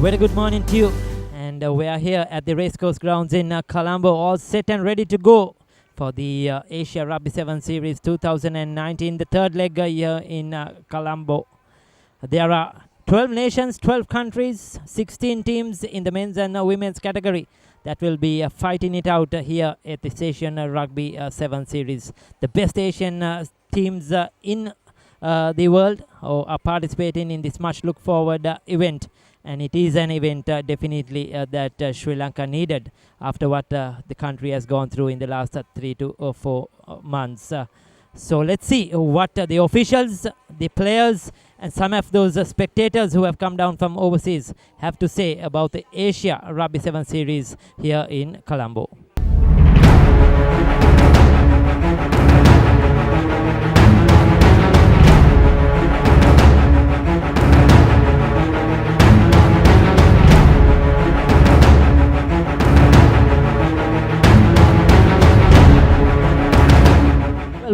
Very good morning to you. And we are here at the Racecourse Grounds in Colombo, all set and ready to go for the Asia Rugby 7 Series 2019, the third leg here in Colombo. There are 12 nations, 12 countries, 16 teams in the men's and women's category that will be fighting it out here at this Asian Rugby 7 Series. The best Asian teams in the world are participating in this much look forward event. And it is an event definitely that Sri Lanka needed after what the country has gone through in the last 3 to 4 months. So let's see what the officials, the players, and some of those spectators who have come down from overseas have to say about the Asia Rugby 7 Series here in Colombo.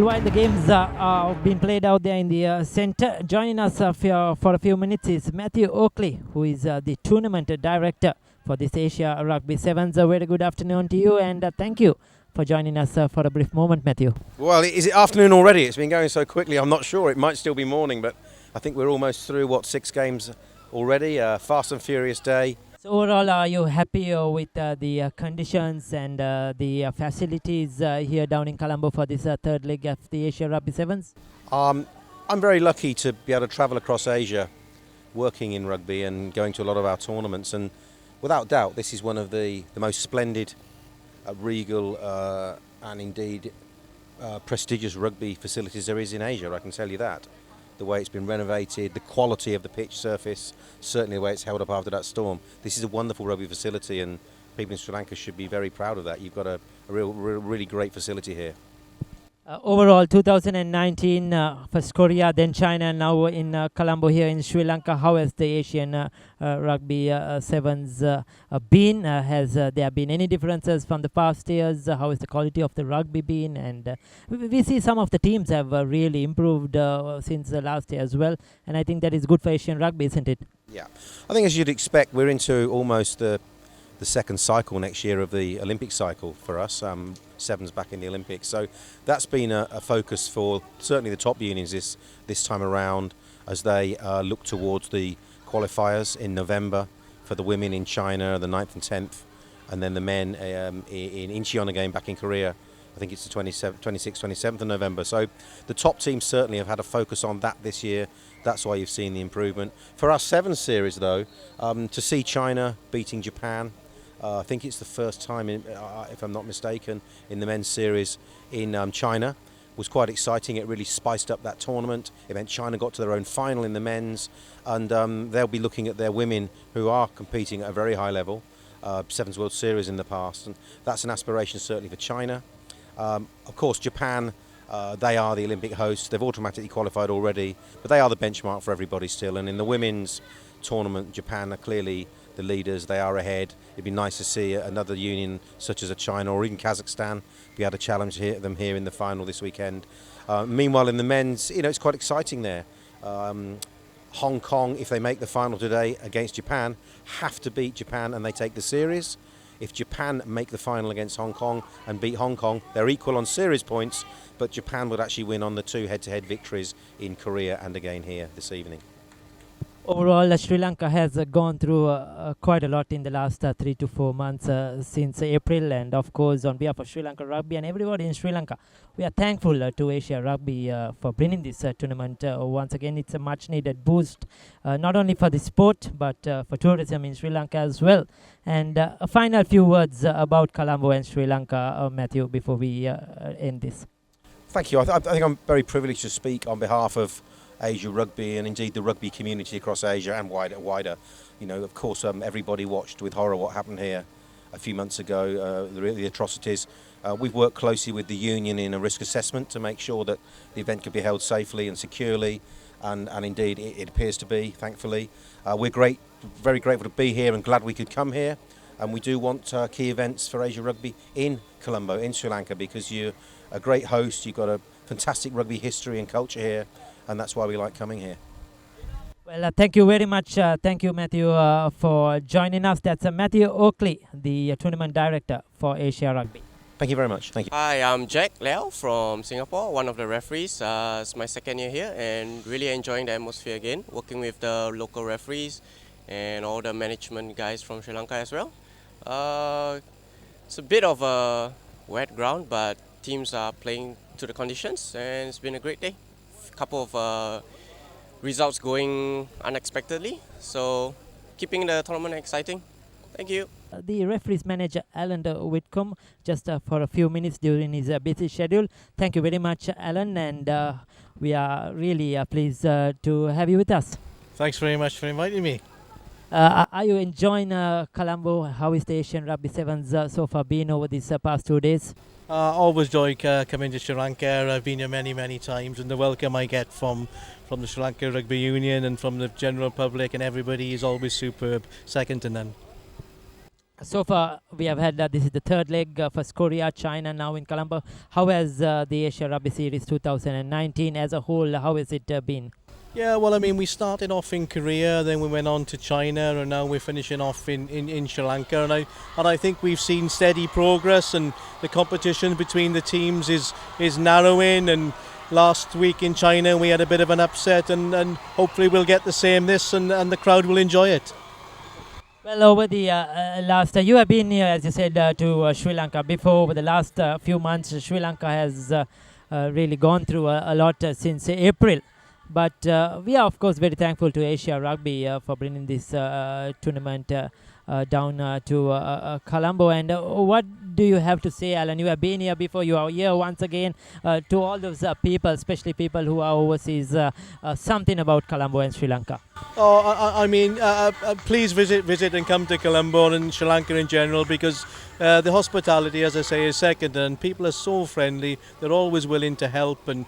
While the games are being played out there in the center, joining us for a few minutes is Matthew Oakley, who is the tournament director for this Asia Rugby 7's. A very good afternoon to you, and thank you for joining us for a brief moment, Matthew. Well, is it afternoon already? It's been going so quickly, I'm not sure. It might still be morning, but I think we're almost through, 6 games already? Fast and furious day. So overall, are you happy with the conditions and the facilities here down in Colombo for this third leg of the Asia Rugby 7's? I'm very lucky to be able to travel across Asia, working in rugby and going to a lot of our tournaments. And without doubt, this is one of the most splendid, regal and indeed prestigious rugby facilities there is in Asia, I can tell you that. The way it's been renovated, the quality of the pitch surface, certainly the way it's held up after that storm. This is a wonderful rugby facility, and people in Sri Lanka should be very proud of that. You've got a really great facility here. Overall, 2019, first Korea, then China, now in Colombo here in Sri Lanka. How has the Asian Rugby 7's been? Has there been any differences from the past years? How has the quality of the rugby been? And we see some of the teams have really improved since last year as well. And I think that is good for Asian rugby, isn't it? Yeah, I think as you'd expect, we're into almost the second cycle next year of the Olympic cycle for us. 7's back in the Olympics, so that's been a focus for certainly the top unions this time around as they look towards the qualifiers in November for the women in China, the 9th and 10th, and then the men in Incheon again back in Korea. I think it's the 26th, 27th of November. So the top teams certainly have had a focus on that this year. That's why you've seen the improvement. For our 7 series though, to see China beating Japan, I think it's the first time, if I'm not mistaken, in the men's series in China. Was quite exciting. It really spiced up that tournament. It meant China got to their own final in the men's, and they'll be looking at their women who are competing at a very high level. 7's World Series in the past, and that's an aspiration certainly for China. Of course, Japan, they are the Olympic hosts. They've automatically qualified already, but they are the benchmark for everybody still. And in the women's tournament, Japan are clearly the leaders. They are ahead. It'd be nice to see another union such as a China or even Kazakhstan be able to challenge them here in the final this weekend. Meanwhile, in the men's, it's quite exciting there. Hong Kong, if they make the final today against Japan, have to beat Japan and they take the series. If Japan make the final against Hong Kong and beat Hong Kong, they're equal on series points, but Japan would actually win on the 2 head-to-head victories in Korea and again here this evening. Overall, Sri Lanka has gone through quite a lot in the last 3 to 4 months since April, and of course on behalf of Sri Lanka Rugby and everybody in Sri Lanka, we are thankful to Asia Rugby for bringing this tournament. Once again, it's a much needed boost, not only for the sport but for tourism in Sri Lanka as well. And a final few words about Colombo and Sri Lanka, Matthew, before we end this. Thank you. I think I'm very privileged to speak on behalf of Asia Rugby and indeed the rugby community across Asia and wider. Of course, everybody watched with horror what happened here a few months ago, the atrocities. We've worked closely with the union in a risk assessment to make sure that the event could be held safely and securely, and indeed it appears to be, thankfully. We're very grateful to be here and glad we could come here. And we do want key events for Asia Rugby in Colombo, in Sri Lanka, because you're a great host, you've got a fantastic rugby history and culture here, and that's why we like coming here. Well, thank you very much. Thank you, Matthew, for joining us. That's Matthew Oakley, the tournament director for Asia Rugby. Thank you very much. Thank you. Hi, I'm Jack Liao from Singapore, one of the referees. It's my second year here and really enjoying the atmosphere again, working with the local referees and all the management guys from Sri Lanka as well. It's a bit of a wet ground, but teams are playing to the conditions and it's been a great day. Couple of results going unexpectedly, so keeping the tournament exciting. Thank you. The referees manager Alan Whitcomb just for a few minutes during his busy schedule. Thank you very much, Alan, and we are really pleased to have you with us. Thanks very much for inviting me. Are you enjoying Colombo? How is the Asian Rugby Sevens so far been over these past 2 days? Always joy coming to Sri Lanka. I've been here many times, and the welcome I get from the Sri Lanka Rugby Union and from the general public and everybody is always superb, second to none. So far, we have had this is the third leg for Korea, China now in Colombo. How has the Asia Rugby Series 2019 as a whole, how has it been? Yeah, well, I mean, we started off in Korea, then we went on to China, and now we're finishing off in Sri Lanka. And I think we've seen steady progress, and the competition between the teams is narrowing. And last week in China, we had a bit of an upset, and hopefully we'll get the same this, and the crowd will enjoy it. Well, over the last, you have been here, as you said, to Sri Lanka before. Over the last few months, Sri Lanka has really gone through a lot since April. But we are, of course, very thankful to Asia Rugby for bringing this tournament down to Colombo. And what do you have to say, Alan? You have been here before. You are here once again. To all those people, especially people who are overseas, something about Colombo and Sri Lanka. Oh, I mean, please visit and come to Colombo and Sri Lanka in general, because the hospitality, as I say, is second, and people are so friendly. They're always willing to help, and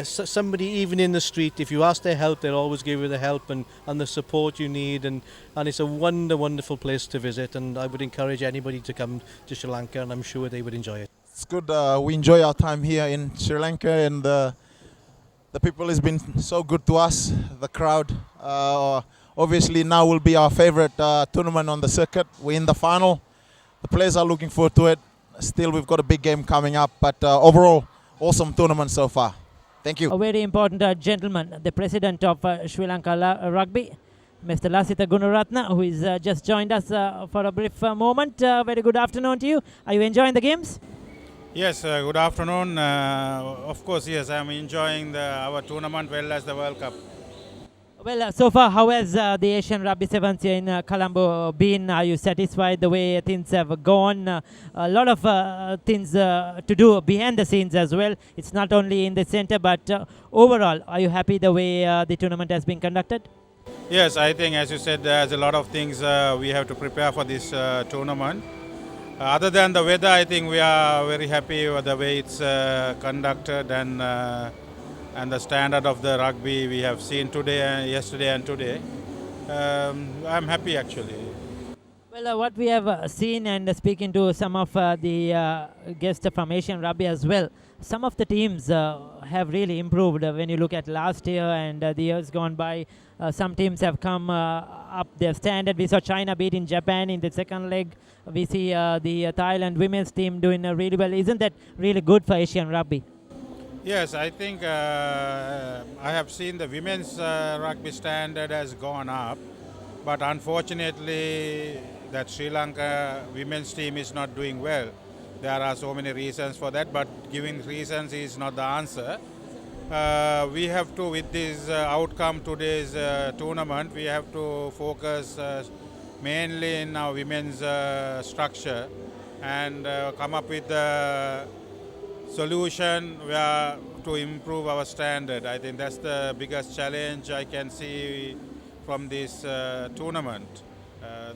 somebody even in the street, if you ask their help, they'll always give you the help and the support you need, and it's a wonderful place to visit, and I would encourage anybody to come to Sri Lanka, and I'm sure they would enjoy it. It's good. We enjoy our time here in Sri Lanka, and the people has been so good to us. The crowd, obviously, now will be our favorite tournament on the circuit. We're in the final. The players are looking forward to it. Still, we've got a big game coming up, but overall, awesome tournament so far. Thank you. A very important gentleman, the president of Sri Lanka Rugby, Mr. Lasitha Gunaratna, who is just joined us for a brief moment. Very good afternoon to you. Are you enjoying the games? Yes, good afternoon. Of course, yes, I'm enjoying our tournament well as the World Cup. Well, so far, how has the Asian Rugby Sevens here in Colombo been? Are you satisfied the way things have gone? A lot of things to do behind the scenes as well. It's not only in the center, but overall, are you happy the way the tournament has been conducted? Yes, I think, as you said, there's a lot of things we have to prepare for this tournament. Other than the weather, I think we are very happy with the way it's conducted and the standard of the rugby we have seen today, yesterday and today. I'm happy actually. Well, what we have seen and speaking to some of the guests from Asian Rugby as well, some of the teams have really improved when you look at last year and the years gone by. Some teams have come up their standard. We saw China beating Japan in the second leg. We see the Thailand women's team doing really well. Isn't that really good for Asian Rugby? Yes, I think I have seen the women's rugby standard has gone up, but unfortunately that Sri Lanka women's team is not doing well. There are so many reasons for that, but giving reasons is not the answer. We have to, with this outcome today's tournament, we have to focus mainly in our women's structure and come up with the solution where to improve our standard. I think that's the biggest challenge I can see from this tournament.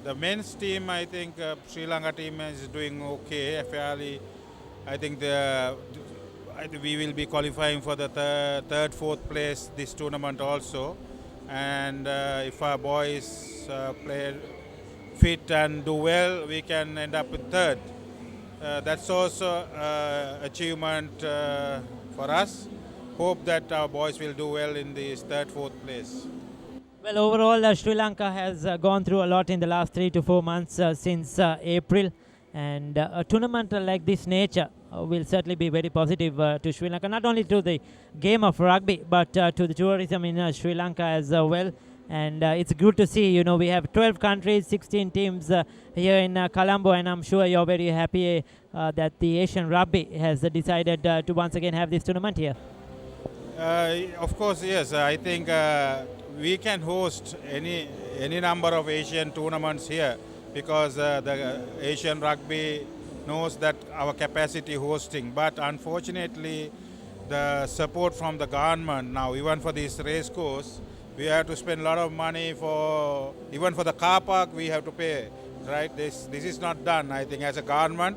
The men's team, I think Sri Lanka team is doing okay, fairly. I think we will be qualifying for the third, fourth place this tournament also. And if our boys play fit and do well, we can end up with third. That's also achievement for us. Hope that our boys will do well in this third, fourth place. Well, overall, Sri Lanka has gone through a lot in the last 3 to 4 months since April, and a tournament like this nature will certainly be very positive to Sri Lanka, not only to the game of rugby, but to the tourism in Sri Lanka as well. And it's good to see, we have 12 countries, 16 teams here in Colombo, and I'm sure you're very happy that the Asian Rugby has decided to once again have this tournament here. Of course, yes. I think we can host any number of Asian tournaments here because the Asian Rugby knows that our capacity hosting. But unfortunately, the support from the government now, even for this race course, we have to spend a lot of money even for the car park we have to pay, right? This is not done. I think as a government,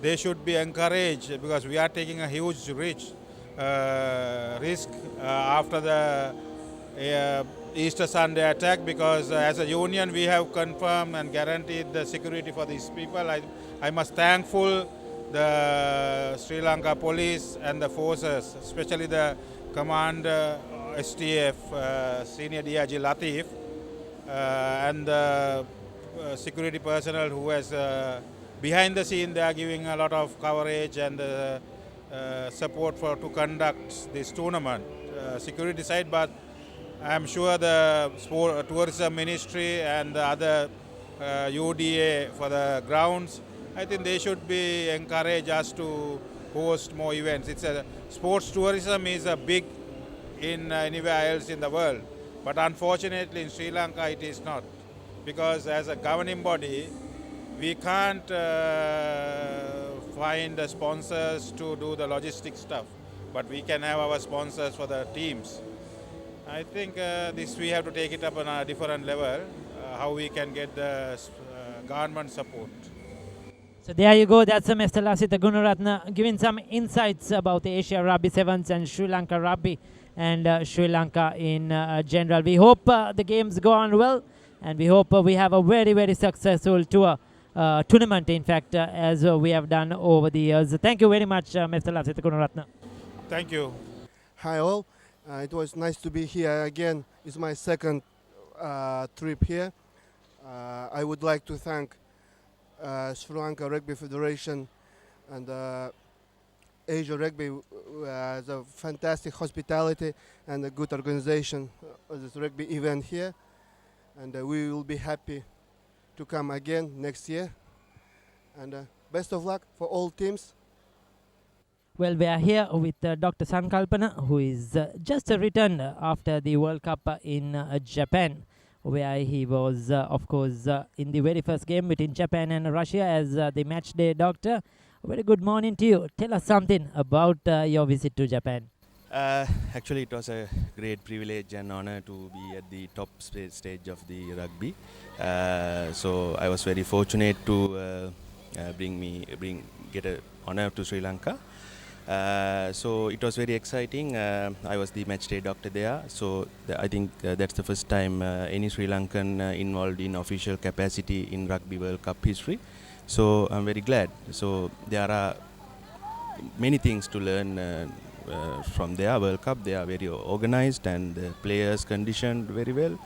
they should be encouraged because we are taking a huge risk after the Easter Sunday attack because as a union we have confirmed and guaranteed the security for these people. I must thankful the Sri Lanka police and the forces, especially the commander STF senior DIG Latif and the security personnel who has behind the scene they are giving a lot of coverage and support to conduct this tournament security side, but I am sure the tourism ministry and the other UDA for the grounds, I think they should be encourage us to host more events. It's sports tourism is a big in anywhere else in the world, but unfortunately in Sri Lanka it is not, because as a governing body we can't find the sponsors to do the logistic stuff, but we can have our sponsors for the teams. I think this we have to take it up on a different level, how we can get the government support. So there you go, that's Mr. Lasitha Gunaratna giving some insights about the Asia Rugby 7's and Sri Lanka Rugby and Sri Lanka in general. We hope the games go on well, and we hope we have a very, very successful tournament, in fact, as we have done over the years. Thank you very much, Mr. Lasitha Gunaratna. Thank you. Hi all, it was nice to be here again. It's my second trip here. I would like to thank Sri Lanka Rugby Federation and Asia Rugby has a fantastic hospitality and a good organization of this rugby event here, and we will be happy to come again next year, and best of luck for all teams. Well, we are here with Dr. Sankalpana, who is just returned after the World Cup in Japan, where he was, of course, in the very first game between Japan and Russia as the match day doctor. Very good morning to you. Tell us something about your visit to Japan. Actually, it was a great privilege and honor to be at the top stage of the rugby. So I was very fortunate to get an honor to Sri Lanka. So it was very exciting. I was the match day doctor there. So I think that's the first time any Sri Lankan involved in official capacity in Rugby World Cup history. So I'm very glad. So there are many things to learn from their World Cup. They are very organized and the players conditioned very well.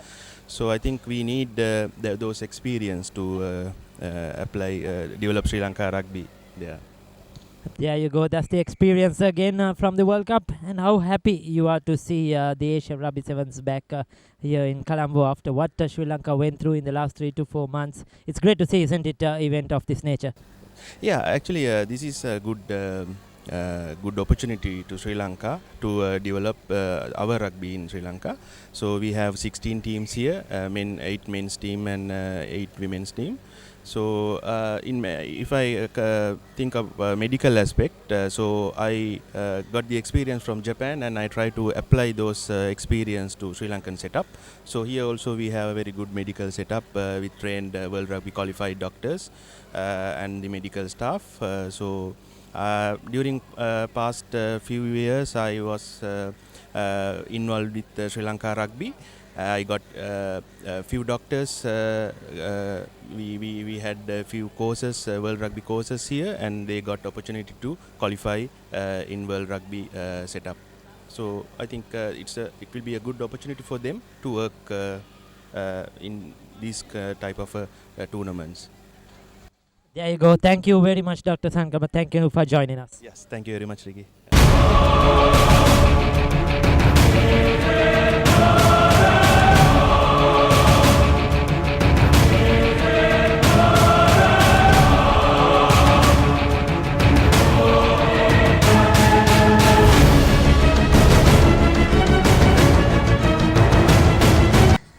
So I think we need those experience to develop Sri Lanka rugby there. There you go. That's the experience again from the World Cup, and how happy you are to see the Asia Rugby 7's back here in Colombo after what Sri Lanka went through in the last 3 to 4 months. It's great to see, isn't it, event of this nature? Yeah, actually this is a good opportunity to Sri Lanka to develop our rugby in Sri Lanka. So we have 16 teams here, 8 men's team and 8 women's team. So if I think of medical aspect, so I got the experience from Japan and I try to apply those experience to Sri Lankan setup. So here also we have a very good medical setup with trained World Rugby qualified doctors and the medical staff. So during past few years I was involved with Sri Lanka Rugby. I got a few doctors. We had a few courses, World Rugby courses here, and they got opportunity to qualify in World Rugby setup. So I think it will be a good opportunity for them to work in these type of tournaments. There you go. Thank you very much, Dr. Sankama. Thank you for joining us. Yes, thank you very much, Ricky.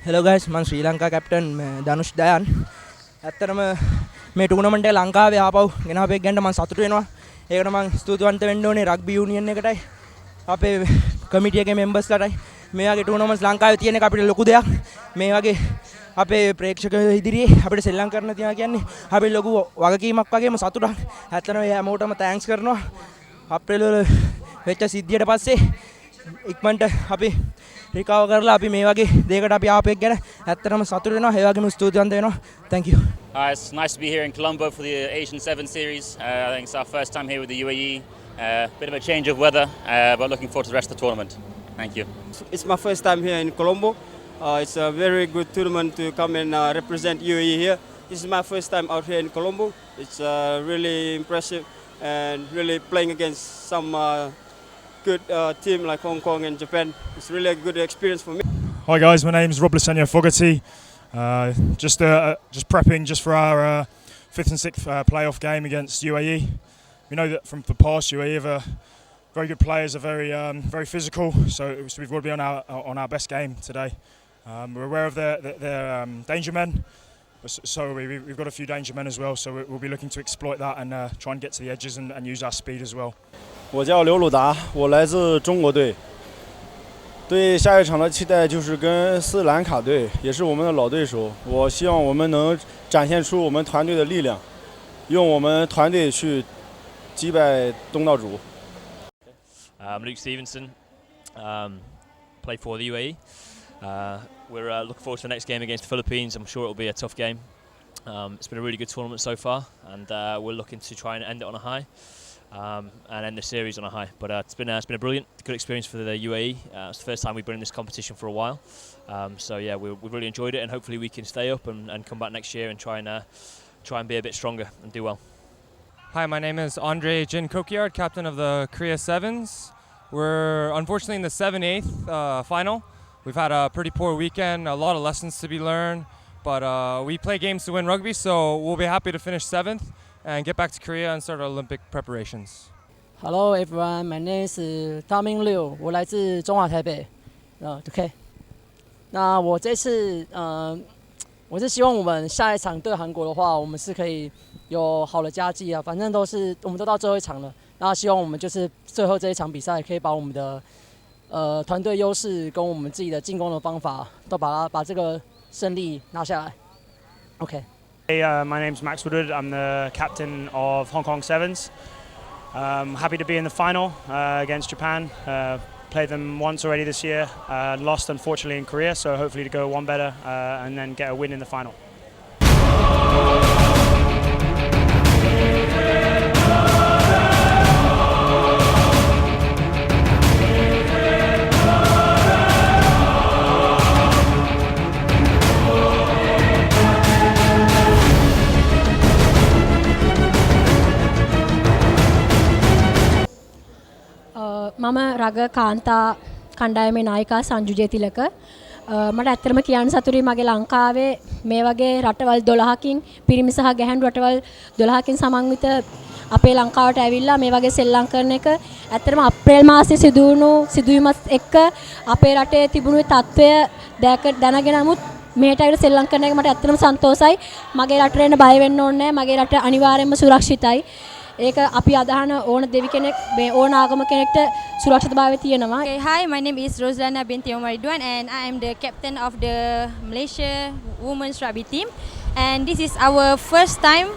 Hello guys, I'm Sri Lanka captain Danush Dayan. ඇත්තටම මේ tournament එක ලංකාවේ ආපහු ගෙනාව එක ගැන මම සතුටු වෙනවා. ඒකට මම ස්තුතිවන්ත වෙන්න ඕනේ රග්බි යූනියන් එකටයි අපේ කමිටි එකේ මෙම්බර්ස්ලාටයි. මේ වගේ ටූර්නමන්ට්ස් ලංකාවේ තියෙන එක අපිට ලොකු දෙයක්. මේ වගේ අපේ ප්‍රේක්ෂකයෝ ඉදිරියේ අපිට සෙල්ලම් කරන්න තියනවා කියන්නේ අපි ලොකු වගකීමක් වගේම සතුටක්. ඇත්තටම මේ හැමෝටම තෑන්ක්ස් කරනවා. අප්‍රේල් වල වෙච්ච සිද්ධියට පස්සේ ඉක්මනට අපි recover කරලා අපි මේ වගේ දෙයකට අපි ආපෙක් ගැන ඇත්තටම සතුටු වෙනවා. ඒ වගේම ස්තුතිවන්ත වෙනවා. Thank you. It's nice to be here in Colombo for the Asian 7's series. I think it's our first time here with the UAE. Bit of a change of weather, but looking forward to the rest of the tournament. Thank you. It's my first time here in Colombo. It's a very good tournament to come and represent UAE here. This is my first time out here in Colombo. It's really impressive and really playing against some good team like Hong Kong and Japan. It's really a good experience for me. Hi guys, my name is Rob Lasagna Fogarty. Just prepping just for our 5th and 6th playoff game against UAE. We know that from the past UAE have very good players, are very physical, so we've got to be on our best game today. We're aware of their danger men, so we've got a few danger men as well, so we'll be looking to exploit that and try and get to the edges and use our speed as well. 我叫刘鲁达，我来自中国队。对下一场的期待就是跟斯里兰卡队，也是我们的老对手。我希望我们能展现出我们团队的力量，用我们团队去击败东道主。I'm Luke Stevenson, play for the UAE. We're looking forward to the next game against the Philippines. I'm sure it'll be a tough game. It's been a really good tournament so far, and we're looking to try and end it on a high. And end the series on a high. But it's been a brilliant, good experience for the UAE. It's the first time we've been in this competition for a while. So yeah, we've really enjoyed it, and hopefully we can stay up and come back next year and try and be a bit stronger and do well. Hi, my name is Andre Jin Kokiard, captain of the Korea 7's. We're unfortunately in the 7/8 final. We've had a pretty poor weekend, a lot of lessons to be learned, but we play games to win rugby, so we'll be happy to finish 7th and get back to Korea and start our Olympic preparations. Hello everyone, my name is Taming Liu， 我来自中华台北。OK， 那我这次我是希望我们下一场对韩国的话，我们是可以有好的佳绩啊。反正我们都到最后一场了，那希望我们就是最后这一场比赛可以把我们的团队优势跟我们自己的进攻的方法都把这个胜利拿下来。OK。 Hey, my name's Max Woodward. I'm the captain of Hong Kong 7's. Happy to be in the final against Japan. Played them once already this year. Lost unfortunately in Korea, so hopefully to go one better and then get a win in the final. මම රග කාන්තා කණ්ඩායමේ නායිකා සංජු ජයතිලක මට ඇත්තටම කියන්න සතුටුයි මගේ ලංකාවේ මේ වගේ රටවල් 12කින් පිරිමි සහ ගැහැණු රටවල් 12කින් සමන්විත අපේ ලංකාවට ඇවිල්ලා මේ වගේ සෙල්ලම් කරන එක ඇත්තටම අප්‍රේල් මාසයේ සිදුවුණු සිදුවීමත් එක්ක අපේ රටේ තිබුණු තත්ත්වය දැනගෙන නමුත් මෙහෙට ඇවිල්ලා සෙල්ලම් කරන එක මට ඇත්තටම සන්තෝෂයි මගේ රටට එන්න බය වෙන්න ඕනේ නැහැ මගේ රට අනිවාර්යයෙන්ම සුරක්ෂිතයි ඒක අපි අදහන ඕන දෙවි කෙනෙක් මේ ඕන ආගම කෙනෙක්ට සුරක්ෂිතභාවය තියෙනවා. Okay, hi, my name is Roslana binti Omar Ridwan and I am the captain of the Malaysia Women's Rugby team. And this is our first time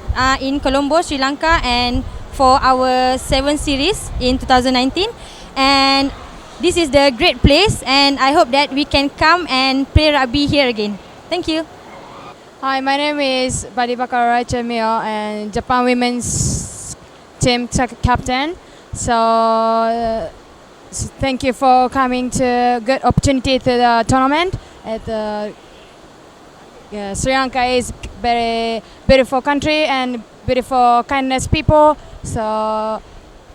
in Colombo, Sri Lanka, and for our 7th series in 2019. And this is the great place, and I hope that we can come and play rugby here again. Thank you. Hi, my name is Badibaka Rachemio and Japan Women's team captain. So thank you for coming to good opportunity to the tournament. Sri Lanka is very beautiful country and beautiful kindness people. So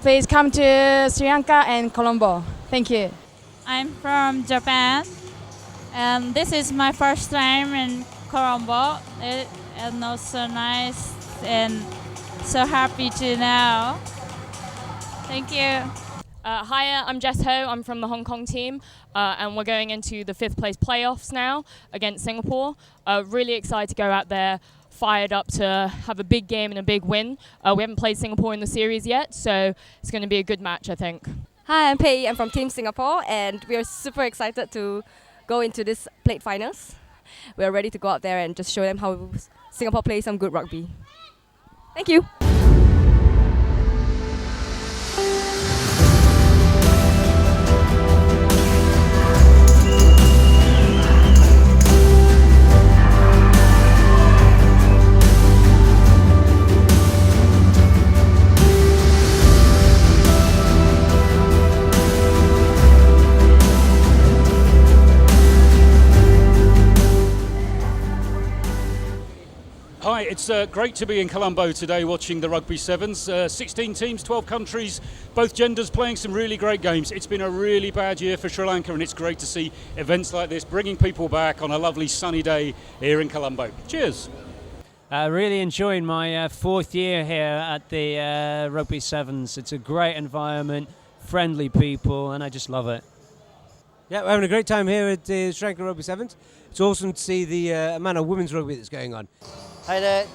please come to Sri Lanka and Colombo. Thank you. I'm from Japan, and this is my first time in Colombo. It was so nice and so happy to know. Thank you. Hiya, I'm Jess Ho. I'm from the Hong Kong team, and we're going into the 5th place playoffs now against Singapore. Really excited to go out there, fired up to have a big game and a big win. We haven't played Singapore in the series yet, so it's going to be a good match, I think. Hi, I'm Pei. I'm from Team Singapore, and we are super excited to go into this plate finals. We are ready to go out there and just show them how Singapore plays some good rugby. Thank you. Hi, it's great to be in Colombo today watching the Rugby Sevens. 16 teams, 12 countries, both genders playing some really great games. It's been a really bad year for Sri Lanka, and it's great to see events like this bringing people back on a lovely sunny day here in Colombo. Cheers. Really enjoying my 4th year here at the Rugby Sevens. It's a great environment, friendly people, and I just love it. Yeah, we're having a great time here at the Sri Lanka Rugby Sevens. It's awesome to see the amount of women's rugby that's going on. Hey there,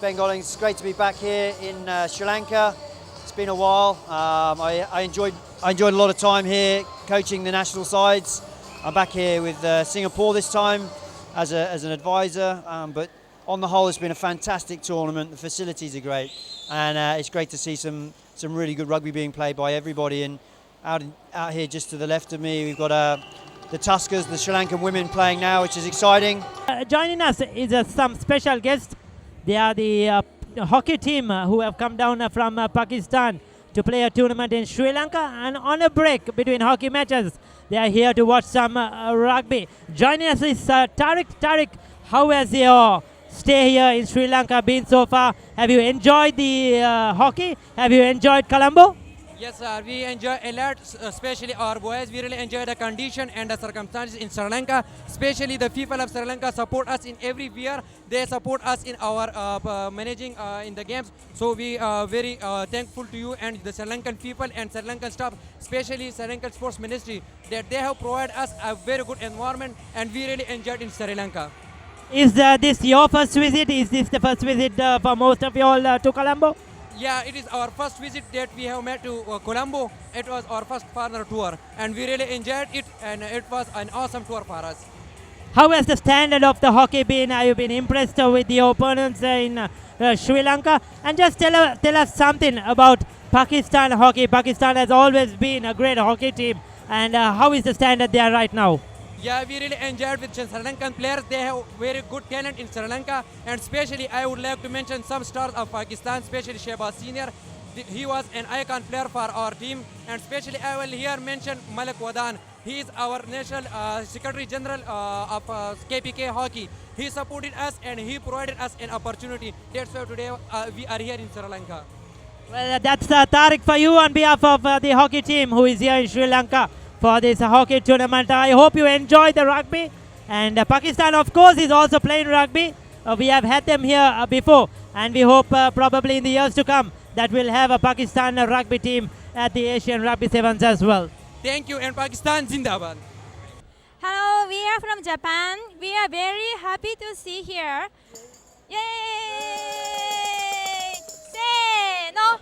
Ben Gollings. It's great to be back here in Sri Lanka. It's been a while. I enjoyed a lot of time here coaching the national sides. I'm back here with Singapore this time as an advisor, but on the whole it's been a fantastic tournament. The facilities are great, and it's great to see some really good rugby being played by everybody. And out here just to the left of me we've got the Tuskers, the Sri Lankan women playing now, which is exciting. Joining us is some special guests. They are the hockey team who have come down from Pakistan to play a tournament in Sri Lanka, and on a break between hockey matches they are here to watch some rugby. Joining us is Tariq. Tariq, how has your stay here in Sri Lanka been so far? Have you enjoyed the hockey? Have you enjoyed Colombo? Yes, sir. We enjoy a lot, especially our boys. We really enjoy the condition and the circumstances in Sri Lanka. Especially the people of Sri Lanka support us in every year. They support us in our managing in the games. So we are very thankful to you and the Sri Lankan people and Sri Lankan staff, especially Sri Lankan Sports Ministry, that they have provided us a very good environment, and we really enjoyed in Sri Lanka. Is this your first visit? Is this the first visit for most of you all to Colombo? Yeah, it is our first visit that we have made to Colombo. It was our first partner tour, and we really enjoyed it, and it was an awesome tour for us. How has the standard of the hockey been? Have you been impressed with the opponents in Sri Lanka? And just tell us something about Pakistan hockey. Pakistan has always been a great hockey team, and how is the standard there right now? Yeah, we really enjoyed with Sri Lankan players. They have very good talent in Sri Lanka, and especially I would like to mention some stars of Pakistan, especially Shehbaz Senior. He was an icon player for our team, and especially I will here mention Malik Wadan. He is our National Secretary General of KPK Hockey. He supported us and he provided us an opportunity. That's why today we are here in Sri Lanka. Well, that's Tariq for you on behalf of the hockey team who is here in Sri Lanka for this hockey tournament. I hope you enjoy the rugby, and Pakistan of course is also playing rugby. We have had them here before, and we hope probably in the years to come that we'll have a Pakistan rugby team at the Asian Rugby Sevens as well. Thank you, and Pakistan Zindabad. Hello, we are from Japan. We are very happy to see here. Yay! Say no.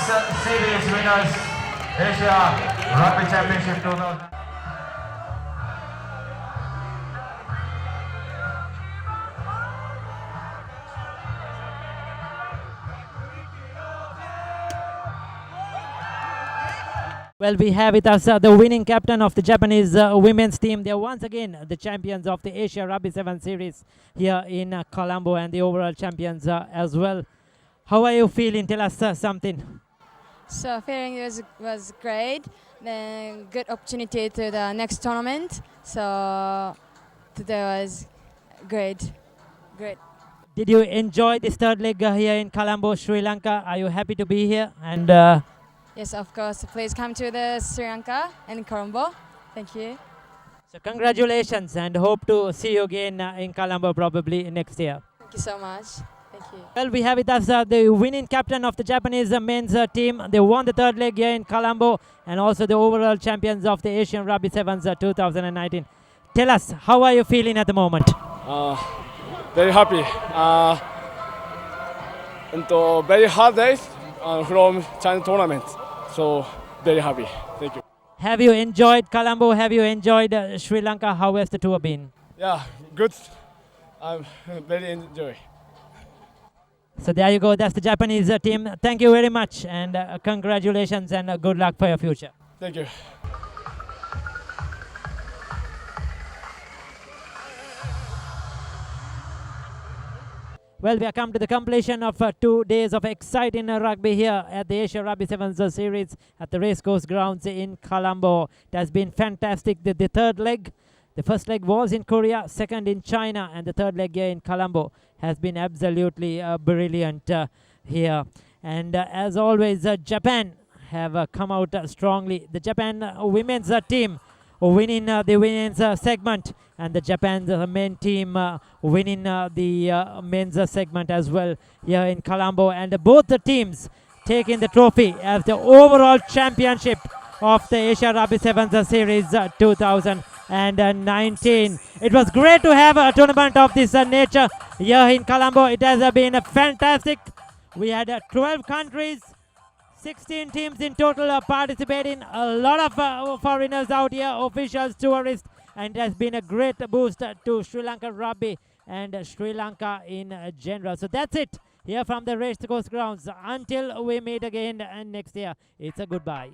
series winners, Asia Rugby Championship 2000. Well, we have with us the winning captain of the Japanese women's team. They are once again the champions of the Asia Rugby 7 series here in Colombo, and the overall champions as well. How are you feeling? Tell us something. So feeling was great. Then good opportunity to the next tournament. So today was great. Did you enjoy this third leg here in Colombo, Sri Lanka? Are you happy to be here? And Yes, of course. Please come to the Sri Lanka and Colombo. Thank you. so congratulations, and hope to see you again in Colombo probably next year. Thank you so much. Thank you. Well, we have with us the winning captain of the Japanese men's team. They won the third leg here in Colombo, and also the overall champions of the Asian Rugby 7's 2019. Tell us, how are you feeling at the moment? Very happy. And very hard days from China tournament. So very happy. Thank you. Have you enjoyed Colombo? Have you enjoyed Sri Lanka? How has the tour been? Yeah, good. I'm very enjoy. So there you go. That's the Japanese team. Thank you very much, and congratulations, and good luck for your future. Thank you. Well, we have come to the completion of 2 days of exciting rugby here at the Asia Rugby 7's series at the Racecourse Grounds in Colombo. It has been fantastic. The third leg, the first leg was in Korea, second in China, and the third leg here in Colombo has been absolutely brilliant here. And as always, Japan have come out strongly. The Japan women's team winning the women's segment, and the Japan's men team winning the men's segment as well here in Colombo. And both the teams taking the trophy as the overall championship of the Asia Rugby 7's series 2019. It was great to have a tournament of this nature here in Colombo. It has been fantastic. We had 12 countries, 16 teams in total participating, a lot of foreigners out here, officials, tourists, and it has been a great boost to Sri Lanka rugby and Sri Lanka in general. So that's it here from the Racecourse Grounds. Until we meet again next year, it's a goodbye.